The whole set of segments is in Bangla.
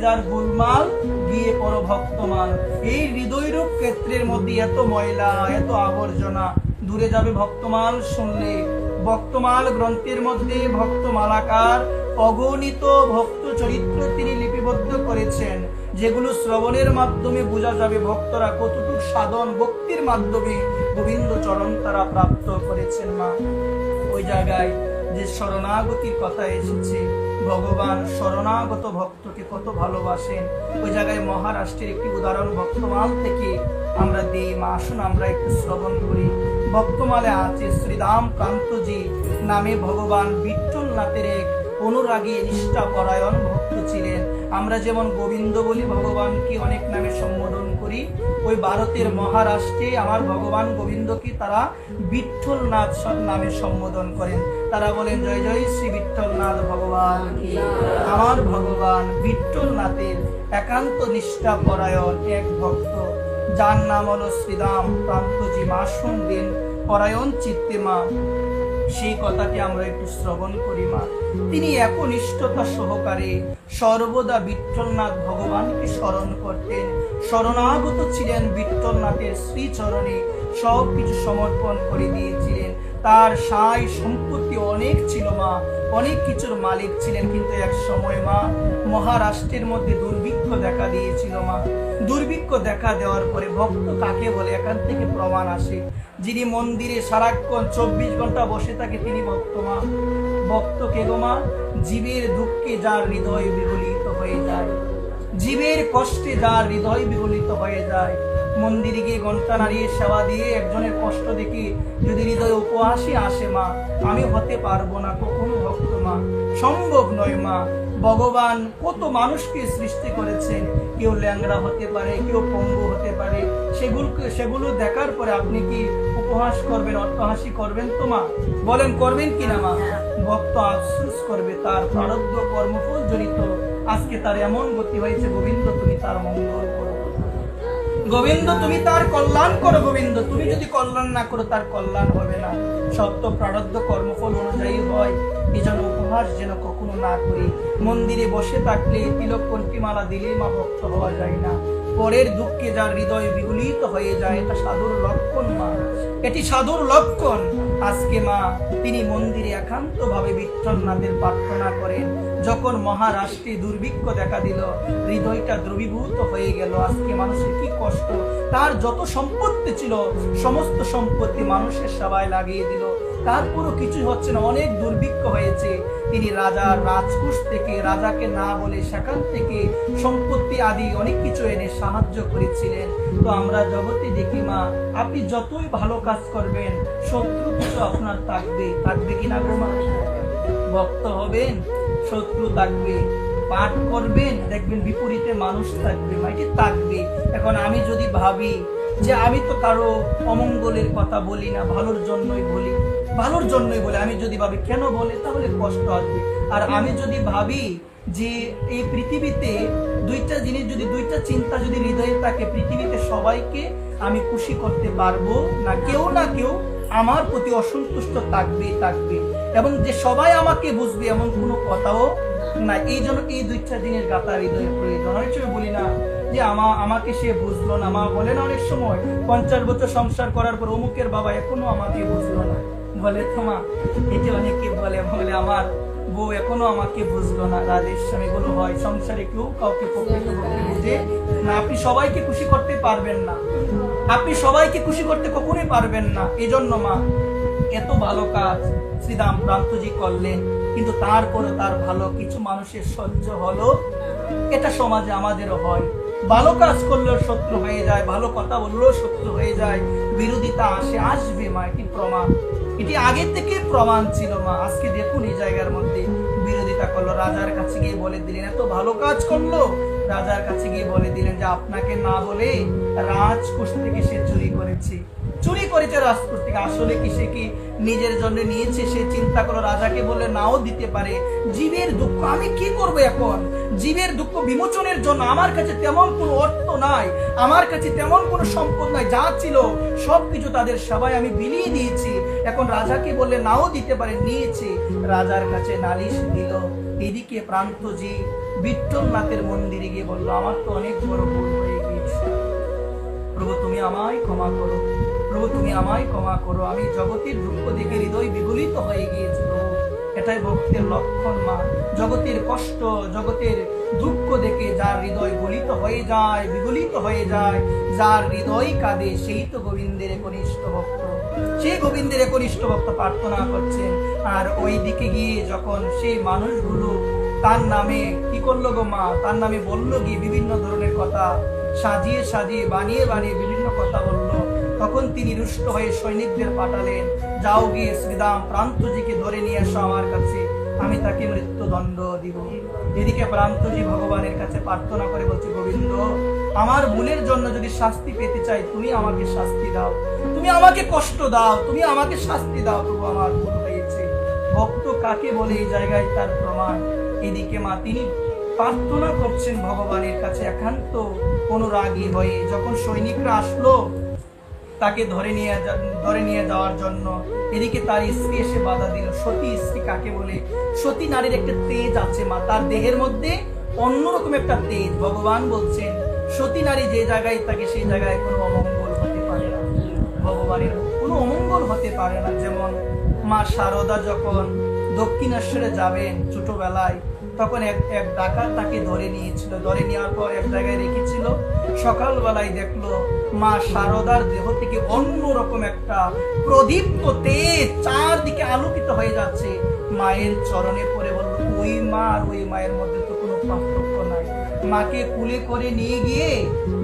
যার গোলমাল গিয়ে পড়ো ভক্তমাল। এই হৃদয়রূপ ক্ষেত্রের মধ্যে এত ময়লা, এত আবর্জনা, দূরে যাবে ভক্তমাল শুনলে। ভক্তমাল গ্রন্থের মধ্যে ভক্তমালাকার অগণিত ভক্ত চরিত্র তিনি লিপিবদ্ধ করেছেন, যেগুলো শ্রবণের মাধ্যমে বোঝা যাবে ভক্তরা কতটুকু সাধন ভক্তির মাধ্যমে গোবিন্দ চরণ তারা প্রাপ্ত করেছেন। মা ওই জায়গায় যে শরণাগতির কথা এসেছে, ভগবান শরণাগত ভক্তকে কত ভালোবাসেন, ওই জায়গায় মহারাষ্ট্রের একটি উদাহরণ ভক্তমাল থেকে আমরা দিই। মা আসুন আমরা একটু শ্রবণ করি। ভক্তমালে আছে শ্রীরাম প্রান্তজি নামে ভগবান বিঠ্ঠলনাথের এক অনুরাগী নিষ্ঠাপরায়ণ ভক্ত ছিলেন। আমরা যেমন গোবিন্দ বলি, ভগবানকে অনেক নামে সম্বোধন করি, ওই ভারতের মহারাষ্ট্রে আমার ভগবান গোবিন্দকে তারা বিঠ্ঠলনাথ নামে সম্বোধন করেন। তারা বলেন জয় জয় শ্রী বিঠ্ঠলনাথ ভগবান কি। আমার ভগবান বিঠ্ঠলনাথের একান্ত নিষ্ঠাপরায়ণ এক ভক্ত, যার নাম হলো শ্রীরাম প্রান্তজি। মা শুনবেন পরায়ণ চিত্তে মা, সেই কথাটি আমরা একটু শ্রবণ করি। মা তিনি একনিষ্ঠতা সহকারে সর্বদা বিঠ্ঠলনাথ ভগবানকে স্মরণ করতেন, শরণাগত ছিলেন বিঠ্ঠলনাথের শ্রীচরণে, সব কিছু সমর্পণ করে দিয়েছিলেন। তার সাই সম্পত্তি অনেক ছিল মা, অনেক কিছুর মালিক ছিলেন, কিন্তু এক সময় মা মহারাষ্ট্রের মধ্যে দুর্ভিক্ষ দেখা দিয়েছিল। মা দুর্ভিক্ষ দেখা দেওয়ার পরে ভক্ত কাকে বলে এখান থেকে প্রমাণ আসে, যিনি মন্দিরে সারাক্ষণ 24 ঘন্টা বসে থাকে তিনি ভক্ত। মা ভক্ত কে গো মা? জীবের দুঃখে যার হৃদয় বিগলিত হয়ে যায়, জীবের কষ্টে যার হৃদয় বিগলিত হয়ে যায়, মন্দিরে গিয়ে ঘন্টা নাড়িয়ে সেবা দিয়ে একজনের কষ্ট দেখে যদি হৃদয় উপহাসে আসে, মা আমি হতে পারবো না কখনো ভক্ত। মা সম্ভব নয়। মা ভগবান কত মানুষকে সৃষ্টি করেছেন, কেউ ল্যাংড়া হতে পারে, কেউ পঙ্গু হতে পারে, সেগুলো দেখার পরে আপনি কি উপহাস করবেন, অট্টহাসি করবেন? তো মা বলেন করবেন কিনা? মা ভক্ত আফসোস করবে, তার প্রারব্ধ কর্মফল জড়িত আজকে তার এমন গতি হয়েছে। গোবিন্দ তুমি তার মঙ্গল করো, গোবিন্দ তুমি তার কল্যাণ করো, গোবিন্দ তুমি যদি কল্যাণ না করো তার কল্যাণ হবে না। সত্য প্রারব্ধ কর্মফল অনুযায়ী হয়, এই জন্য উপহাস যেন কখনো না করি। মন্দিরে বসে থাকলে তিলক কণ্ঠিমালা দিলে মা ভক্ত হওয়া যায় না। পরের দুঃখে যার হৃদয় বিগলিত হয়ে যায়, এটা সাধুর লক্ষণ। মা এটি সাধুর লক্ষণ। আজকে মা তিনি মন্দিরে একান্ত ভাবে বিঠ্ঠলনাথের প্রার্থনা করেন। যখন মহারাষ্ট্রে দুর্ভিক্ষ দেখা দিল, হৃদয়টা দ্রবীভূত হয়ে গেল। আজকে মানুষের কি কষ্ট, তার যত সম্পত্তি ছিল সমস্ত সম্পত্তি মানুষের সেবায় লাগিয়ে দিল, তারপরও কিছু হচ্ছে না, অনেক দুর্ভিক্ষ হয়েছে। তিনি রাজার রাজকোষ থেকে, রাজাকে না বলে সেখান থেকে সম্পত্তি আদি অনেক কিছু এনে সাহায্য করেছিলেন। তো আমরা জগতে দেখি মা, আপনি যতই ভালো কাজ করবেন শত্রু কিছু আপনার থাকবে, থাকবে কিনা গো মা? ভক্ত হবেন, শত্রু থাকবে, পাঠ করবেন, দেখবেন বিপরীতে মানুষ থাকবে, মা এটি থাকবে। এখন আমি যদি ভাবি যে আমি তো কারো অমঙ্গলের কথা বলি না, ভালোর জন্যই বলি, ভালোর জন্যই বলে, আমি যদি ভাবি কেন বলে, তাহলে কষ্ট আসবে। আর আমি যদি ভাবি যে এই পৃথিবীতে দুইটা জিনিস, যদি দুইটা চিন্তা যদি হৃদয়ে থাকে, পৃথিবীতে সবাইকে আমি খুশি করতে পারবো না, কেউ না কেউ আমার প্রতি অসন্তুষ্ট থাকবে, এবং যে সবাই আমাকে বুঝবে এমন কোনো কথাও না। এই জন্য এই দুইটা জিনিস গাথা হৃদয়ের প্রয়োজন। অনেক সময় বলি না যে আমাকে সে বুঝলো না। মা বলে না অনেক সময় 50 বছর সংসার করার পর অমুকের বাবা এখনো আমাকে বুঝলো না, বলে তো মা এটি অনেকে বলে আমার বউ এখনো আমাকে বুঝলো না। রাধেশ্যাম এগুলো হয় সংসারে, কেউ কাউকে প্রকৃতপক্ষে বুঝে না। আপনি সবাইকে খুশি করতে পারবেন না, আপনি সবাইকে খুশি করতে কখনোই পারবেন না। এই জন্য মা এত ভালো কাজ শ্রীরাম প্রান্তজি করলেন, কিন্তু তারপরে তার ভালো কিছু মানুষের সহ্য হলো। এটা সমাজে আমাদেরও হয়, ভালো কাজ করলেও শত্রু হয়ে যায়, ভালো কথা বললেও শত্রু হয়ে যায়, বিরোধিতা আসবে। মা এটি প্রমাণ, এটি আগে থেকে প্রমাণ ছিল। মা আজকে দেখুন এই জায়গার মধ্যে বিরোধিতা করলো, রাজার কাছে গিয়ে বলে দিলেন, এত ভালো কাজ করলো, রাজার কাছে গিয়ে বলে দিলেন যে আপনাকে না বলে রাজকোষ থেকে সে চুরি করেছে রাজকোষ থেকে। আসলে কি সে কি নিজের জন্য নিয়েছে? সে চিন্তা করলো রাজাকে বলে নাও দিতে পারে। জীবের দুঃখ আমি কি করব এখন? জীবের দুঃখ বিমোচনের জন্য আমার কাছে তেমন কোনো অর্থ নাই, আমার কাছে তেমন কোনো সম্পদ নাই, যা ছিল সবকিছু তাদের সবাই আমি বিলিয়ে দিয়েছি। এখন রাজাকে বলে নাও দিতে পারে, নিয়েছে, রাজার কাছে নালিশ দিল। এদিকে প্রান্তজি বিঠ্ঠলনাথের মন্দিরে গিয়ে বললো, আমার তো অনেক বড় ভুল হয়ে গিয়েছে, প্রভু তুমি আমায় ক্ষমা করো, প্রভু তুমি আমায় ক্ষমা করো, আমি জগতের দুঃখ দেখে হৃদয় বিগলিত হয়ে গিয়েছে প্রভু। এটাই ভক্তের লক্ষণ মা, জগতের কষ্ট, জগতের দুঃখ দেখে যার হৃদয় গলিত হয়ে যায়, বিগলিত হয়ে যায়, যার হৃদয় কাঁদে, সেই তো গোবিন্দের কনিষ্ঠ ভক্ত। সেই গোবিন্দের কনিষ্ঠ ভক্ত প্রার্থনা করছেন। আর ওই দিকে গিয়ে যখন সেই মানুষগুলো তার নামে কি করলো গো মা, তার নামে বললো গিয়ে বিভিন্ন ধরনের কথা, সাজিয়ে সাজিয়ে বানিয়ে বানিয়ে বিভিন্ন কথা বললো, তখন তিনি রুষ্ট হয়ে সৈনিকদের পাঠালেন, যাও গিয়ে শ্রীদাম প্রান্তজিকে ধরে নিয়ে এসো আমার কাছে, আমি তাকে মৃত্যুদণ্ড দিব। এদিকে প্রান্তজি ভগবানের কাছে প্রার্থনা করে বলছে, গোবিন্দ আমার ভুলের জন্য যদি শাস্তি পেতে চাই, তুমি আমাকে শাস্তি দাও, তুমি আমাকে কষ্ট দাও, তুমি আমাকে শাস্তি দাও, প্রভু আমার ভুল হয়েছে। ভক্ত কাকে বলে এই জায়গায় তার প্রমাণ। এদিকে মা তিনি প্রার্থনা করছেন ভগবানের কাছে একান্ত অনুরাগী হয়ে। যখন সৈনিকরা আসলো তাকে ধরে নিয়ে যাওয়ার জন্য, এদিকে তার স্ত্রী এসে বাধা দিল। সতী স্ত্রী কাকে বলে? সতী নারীর একটা তেজ আছে মা, তার দেহের মধ্যে অন্যরকম একটা তেজ। ভগবান বলছেন সতী নারী যে জায়গায় থাকে সেই জায়গায় কোনো অমঙ্গল হতে পারে না, ভগবানের কোনো অমঙ্গল হতে পারে না। যেমন মা শারদা যখন দক্ষিণেশ্বরে যাবেন ছোটবেলায়, তখন এক ডাকাত তাকে ধরে নিয়েছিল, ধরে নেওয়ার পর এক জায়গায় রেখেছিল। সকালবেলায় দেখলো মা শারদার দেহ থেকে অন্যরকম একটা প্রদীপ্ত তেজ চারদিকে আলোকিত হয়ে যাচ্ছে। মায়ের চরণে পড়ে বলল, ওই মা আর ওই মায়ের মধ্যে তো কোনো পার্থক্য নাই। মাকে কুলে করে নিয়ে গিয়ে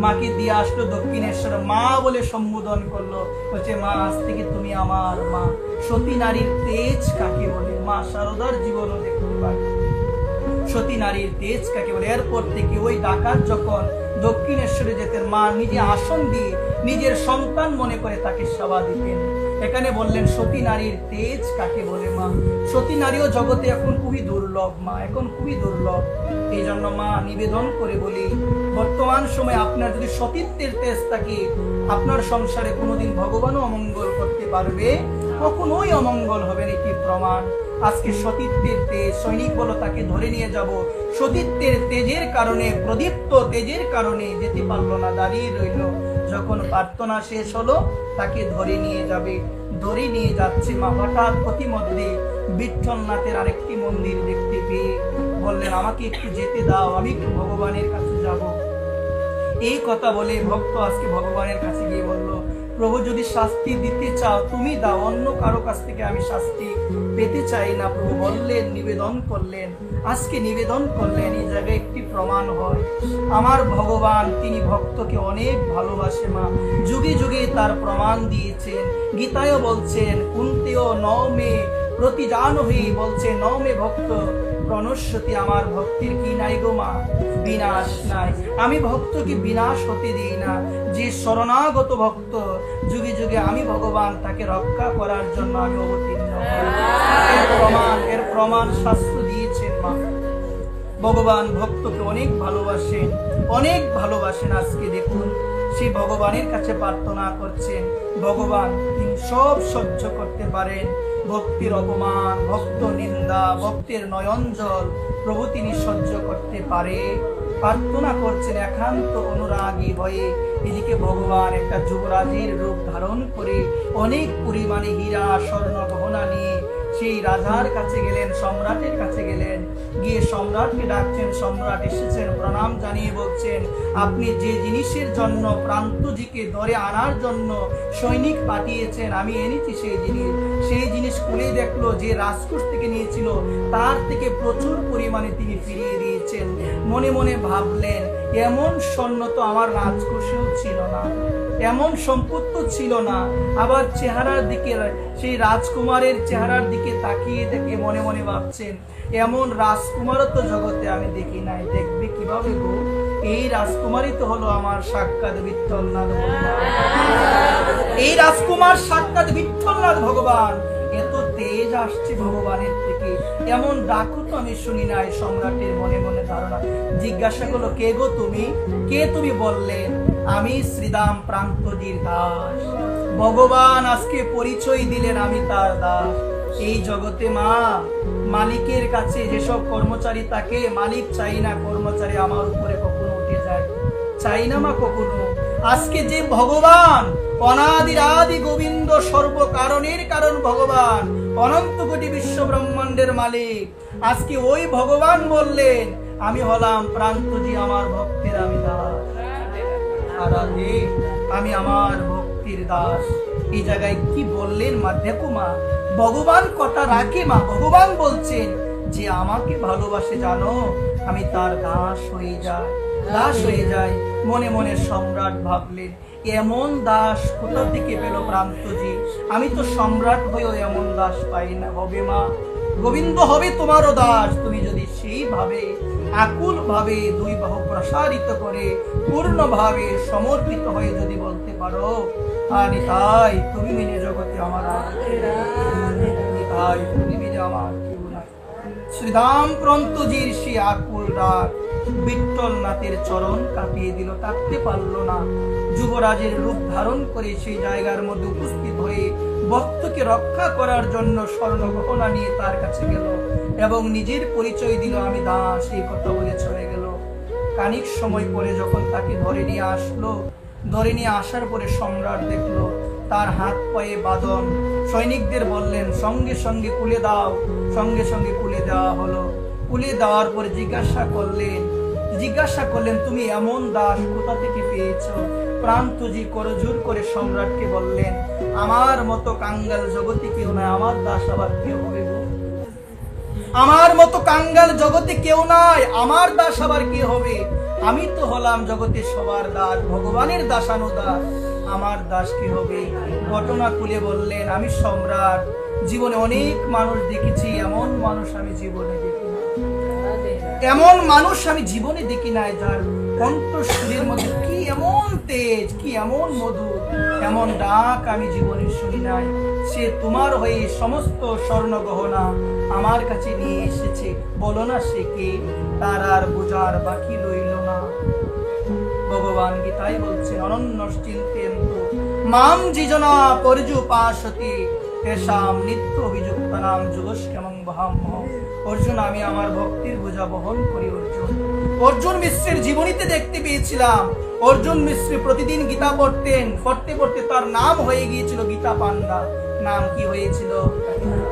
মাকে দিয়ে আসলো দক্ষিণেশ্বর, মা বলে সম্বোধন করলো, বলছে মা আজ থেকে তুমি আমার মা। সতী নারীর তেজ কাকে বলে? মা শারদার জীবনও দেখতে পারে সতী নারীর তেজ কাকে বলে। এরপর থেকে ওই ডাকাত যখন দক্ষিণেশ্বরে যেতেন, মা নিজে আসন দিয়ে নিজের সন্তান মনে করে তাকে সেবা দিতেন। এখানে বললেন সতী নারীর তেজ কাকে বলে মা। সতী নারীও জগতে এখন খুবই দুর্লভ মা, এখন খুবই দুর্লভ। এই জন্য মা নিবেদন করে বলি, বর্তমান সময় আপনার যদি সতীত্বের তেজ থাকে, আপনার সংসারে কোনোদিন ভগবানও অমঙ্গল করতে পারবে, কখনোই অমঙ্গল হবে না। কি প্রমাণ? আজকে সতীত্বের তেজ, সৈনিক বলো তাকে ধরে নিয়ে যাব, সতীত্বের তেজের কারণে, প্রদীপ্ত তেজের কারণে যেতে পারলো না, দাঁড়িয়ে রইল। যখন প্রার্থনা শেষ হলো তাকে ধরে নিয়ে যাবে, ধরে নিয়ে যাচ্ছে মা। হঠাৎ প্রতিমধ্যে বিঠ্ঠলনাথের আরেকটি মন্দির দেখতে পেয়ে বললেন, আমাকে একটু যেতে দাও, আমি একটু ভগবানের কাছে যাব। এই কথা বলে ভক্ত আজকে ভগবানের কাছে গিয়ে বলল, প্রভু যদি শাস্তি দিতে চাও তুমি দাও, অন্য কারো কাছ থেকে আমি শাস্তি পেতে চাই না। প্রভু বললেন, নিবেদন করলেন, আজকে নিবেদন করলেন। এই জায়গায় একটি প্রমাণ হয়, আমার ভগবান তিনি ভক্তকে অনেক ভালোবাসে মা, যুগে যুগে তার প্রমাণ দিয়েছেন। গীতায়ও বলছেন, কুন্তেও নমে প্রতিজানহি, বলছে নমে ভক্ত প্রণশ্যতি, আমার ভক্তির কি নাই গো মা? বিনাশ নাই। আমি ভক্তকে বিনাশ হতে দিই না। যে শরণাগত ভক্ত, যুগে যুগে আমি ভগবান তাকে রক্ষা করার জন্য আমি অবতীর্ণ। এর প্রমাণ শাস্ত্র দিয়েছেন মা। ভগবান ভক্তকে অনেক ভালোবাসেন, অনেক ভালোবাসেন। আজকে দেখুন সেই ভগবানের কাছে প্রার্থনা করছেন, ভগবান তিনি সব সহ্য করতে পারেন। ভক্তির অপমান, ভক্ত নিন্দা, ভক্তের নয়ন জল প্রভু তিনি সহ্য করতে পারে। প্রার্থনা করছেন একান্ত অনুরাগী হয়ে। এদিকে ভগবান একটা যুবরাজের রূপ ধারণ করে অনেক পরিমাণে হীরা স্বর্ণ গহনা নিয়ে সেই রাজার কাছে গেলেন, সম্রাটের কাছে গেলেন। গিয়ে সম্রাটকে ডাকছেন, সম্রাট এসেছেন, প্রণাম জানিয়ে বলছেন, আপনি যে জিনিসের জন্য প্রান্তজিকে ধরে আনার জন্য সৈনিক পাঠিয়েছেন, আমি এনেছি সেই জিনিস খুলে দেখলো যে রাজকোষ থেকে নিয়েছিল তার থেকে প্রচুর পরিমাণে তিনি ফিরিয়ে দিয়েছেন। মনে মনে ভাবলেন, এমন স্বর্ণ তো আমার রাজকোষেও ছিল না, এমন সম্পত্তি ছিল না। আবার চেহারার দিকে, সেই রাজকুমারের চেহারার দিকে তাকিয়ে দেখে মনে মনে ভাবছেন, এমন রাজকুমারও তো জগতে আমি দেখি নাই। দেখবে কিভাবে গো? এই রাজকুমারই তো হলো আমার সাক্ষাৎ বিঠ্ঠলনাথ ভগবান। এই রাজকুমার সাক্ষাৎ বিঠ্ঠলনাথ ভগবান। এত তেজ আসছে ভগবানের থেকে, এমন ডাকও তো আমি শুনি নাই। সম্রাটের মনে মনে ধারণা, জিজ্ঞাসা করলো, কে গো তুমি? কে তুমি? বললেন, আমি শ্রীদাম প্রান্তজির দাস। ভগবান আজকে পরিচয় দিলেন, আমি তার দাস। এই জগতে মা মালিকের কাছে যেসব কর্মচারী তাকে মালিক চাই না, কর্মচারী আমার উপরে কখনো উঠে যায় চাই না মা কখনো। আজকে যে ভগবান অনাদির আদি গোবিন্দ, সর্বকারণের কারণ ভগবান, অনন্ত কোটি বিশ্ব ব্রহ্মাণ্ডের মালিক, আজকে ওই ভগবান বললেন আমি হলাম প্রান্তজি, আমার ভক্তের আমি দাস। রাধে, আমি আমার ভক্তির দাস। এই জায়গায় কি বললেন মা? দেখো মা, ভগবান কথা রাখে মা। ভগবান বলছেন যে আমাকে ভালোবাসে জানো, আমি তার দাস হয়ে যাই, দাস হয়ে যাই। মনে মনে সম্রাট ভাবলেন এমন দাস কোথা থেকে পেল প্রান্তজি? আমি তো সম্রাট হয়েও এমন দাস পাই না। হবে মা, গোবিন্দ হবে তোমারও দাস, তুমি যদি সেইভাবে আকুল ভাবে দুই বাহু প্রসারিত করে পূর্ণভাবে সমর্পিত হয়ে যদি বলতে পারো আরে তাই তুমি মিলে জগতে আমার, তাই তুমি মিলে আমার কেউ নাই। শ্রীধাম প্রান্তজির সে আকুল ডাক বিঠ্ঠল নাথের চরণ কাঁপিয়ে দিল, থাকতে পারলো না। যুবরাজের রূপ ধারণ করে সেই জায়গার মধ্যে উপস্থিত হয়ে ভক্তকে রক্ষা করার জন্য স্বর্ণ গহনা নিয়ে তার কাছে গেল এবং নিজের পরিচয় দিল, আমি দাস, এই কথা বলে চলে গেল। খানিক সময় পরে যখন তাকে ধরে নিয়ে আসলো, ধরে নিয়ে আসার পরে সম্রাট দেখলো তার হাত পায়ে বাঁধন। সৈনিকদের বললেন সঙ্গে সঙ্গে কুলে দাও, সঙ্গে সঙ্গে কুলে দেওয়া হলো। কুলে দেওয়ার পরে জিজ্ঞাসা করলেন তুমি এমন দাস কোথা থেকে পেয়েছ? প্রান্তজি করজোর করে সম্রাটকে বললেন আমার মতো কাঙ্গাল জগতে কেউ নাই, আমার দাস আবার কেউ হবে গো? আমার মতো কাঙ্গাল জগতে কেউ নাই, আমার দাস আবার কে হবে? আমি তো হলাম জগতে সবার দাস, ভগবানের দাসানুদাস, আমার দাস কি হবে? ঘটনা খুলে বললেন আমি সম্রাট, জীবনে অনেক মানুষ দেখেছি, এমন মানুষ আমি জীবনে দেখি না, এমন মানুষ আমি জীবনে দেখি নাই যার কণ্ঠস্বরের মধ্যে কি এমন তেজ, কি এমন মধু, এমন ডাক আমি জীবনে শুনি নাই। সে তোমার হয়ে সমস্ত স্বর্ণ গহনা আমার কাছে নিয়ে এসেছে, বলো না সে কে? তার আর বোঝার বাকি রইল না। ভগবান গীতায় বলছেন অনন্য চিন্তেন্তু মাম যিজনা পর্যুপাসতি তেষাম নিত্য অভিযুক্তানাম যোগস্যমং বহাম্যহং। অর্জুন, আমি আমার ভক্তির বোঝা বহন করি। অর্জুন মিশ্রের জীবনীতে দেখতে পেয়েছিলাম অর্জুন মিশ্র প্রতিদিন গীতা পড়তেন, পড়তে পড়তে তার নাম হয়ে গিয়েছিল গীতা পান্ডা। নাম কি হয়েছিল?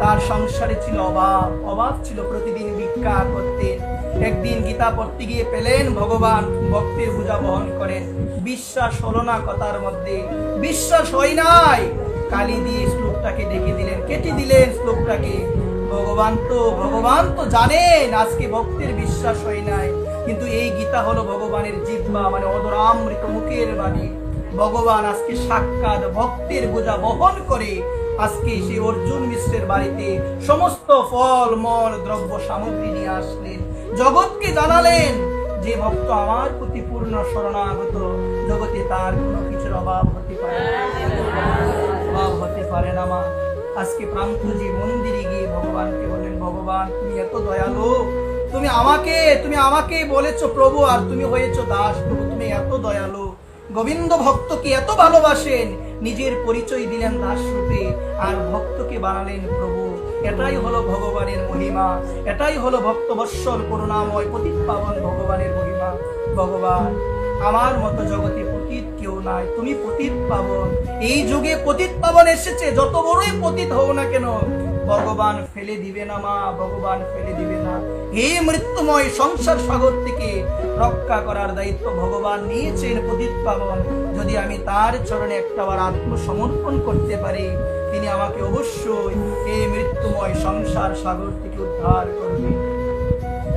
তার সংসারে ছিল অভাব, অভাব ছিল, প্রতিদিন ভিক্ষা করতেন। একদিন গীতা পড়তে গিয়ে পেলেন ভগবান ভক্তির বোঝা বহন করেন। বিশ্বাস হলো না, কথার মধ্যে বিশ্বাস হয় নাই। কালি দিয়ে শ্লোকটাকে ডেকে দিলেন, কেটে দিলেন শ্লোকটাকে। ভগবান তো জানেন আজকে ভক্তের বিশ্বাস হয় নাই, কিন্তু এই গীতা হলো ভগবানের জিহ্বা, মানে অদরামৃত মুখের বাণী। ভগবান আজকে সাক্ষাৎ ভক্তের বোঝা বহন করে আজকে সেই অর্জুন মিশ্রের বাড়িতে সমস্ত ফল মল দ্রব্য সামগ্রী নিয়ে আসলেন, জগৎকে জানালেন যে ভক্ত আমার প্রতি পূর্ণ শরণাগত, জগতে তার কোনো কিছুর অভাব হতে পারে না, অভাব হতে পারে না মা। আজকে প্রান্তজি মন্দিরে গিয়ে ভগবানকে বলেন ভগবান তুমি এত দয়ালু, তুমি আমাকে বলেছো প্রভু আর তুমি হয়েছো দাস, প্রভু তুমি এত দয়ালু, গোবিন্দ ভক্তকে এত ভালোবাসেন, নিজের পরিচয় দিলেন দাস রূপে আর ভক্তকে বানালেন প্রভু। এটাই হলো ভগবানের মহিমা, এটাই হলো ভক্তবৎসল করুণাময় পতিত পাবন ভগবানের মহিমা। ভগবান আমার মতো জগতে পতিত কেউ নাই, তুমি পতিত পাবন। এই যুগে পতিত পাবন এসেছে, যত বড়ই পতিত হও না কেন ভগবান ফেলে দিবে না মা, ভগবান ফেলে দিবে না। এই মৃত্যুময় সংসার সাগর থেকে রক্ষা করার দায়িত্ব ভগবান নিয়েছেন পতিত পাবন। যদি আমি তার চরণে একটাবার আত্মসমর্পণ করতে পারি, তিনি আমাকে অবশ্যই এই মৃত্যুময় সংসার সাগর থেকে উদ্ধার করবেন।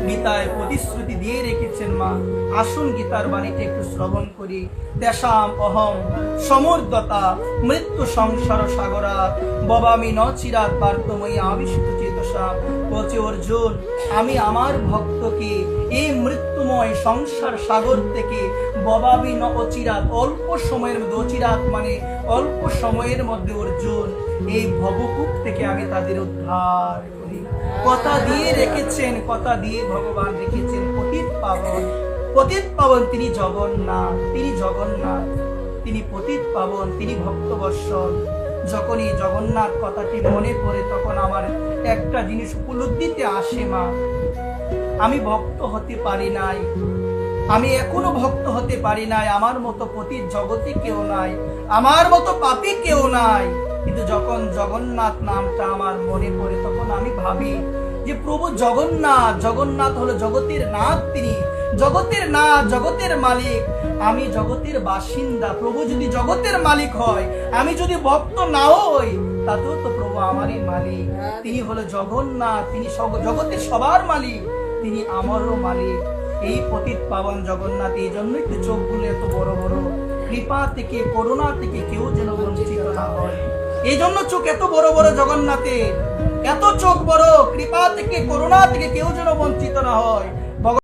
গীতায় প্রতিশ্রুতি দিয়ে রেখেছেন মা। আসুন গীতার বাণীতে একটু শ্রবণ করি। তেষাম অহম সমুদ্রতা মৃত্যু সংসার সাগরা ববামি ন চিরাত পার্থময়ী আবিষ্ট চেতসা। বলছে অর্জুন, আমি আমার ভক্তকে এই মৃত্যুময় সংসার সাগর থেকে ববামি ন অচিরাত, অল্প সময়ের মধ্যে, অচিরাত মানে অল্প সময়ের মধ্যে অর্জুন এই ভবকূপ থেকে আমি তাদের উদ্ধার করি। কথা দিয়ে রেখেছেন, কথা দিয়ে ভগবান রেখেছেন পতিত পাবন। পতিত পাবন তিনি জগন্নাথ, তিনি জগন্নাথ, তিনি পতিত পাবন, তিনি ভক্তবৎসল। যখনই জগন্নাথ কথাটি মনে পড়ে তখন আমার একটা জিনিস উপলব্ধিতে আসে, মা আমি ভক্ত হতে পারি নাই, আমি এখনো ভক্ত হতে পারি নাই, আমার মতো পতিত জগতে কেউ নাই, আমার মতো পাপী কেউ নাই। কিন্তু যখন জগন্নাথ নামটা আমার মনে পড়ে তখন আমি ভাবি যে প্রভু জগন্নাথ, জগন্নাথ হলো জগতের নাথ, তিনি জগতের নাথ, জগতের মালিক, আমি জগতের বাসিন্দা। প্রভু যদি জগতের মালিক হয়, আমি যদি ভক্ত না হই, তাতেও তো প্রভু আমারই মালিক। তিনি হলো জগন্নাথ, তিনি জগতের সবার মালিক, তিনি আমারও মালিক। এই পতিত পাবন জগন্নাথ, এই জন্যই তো চোখগুলো এত বড় বড়, কৃপা থেকে করুণা থেকে কেউ যেন বঞ্চিত না হয়। এই জন্য চোখ এত বড় বড় জগন্নাথের, এত চোখ বড়, কৃপা থেকে করুণা থেকে কেউ যেন বঞ্চিত না হয়।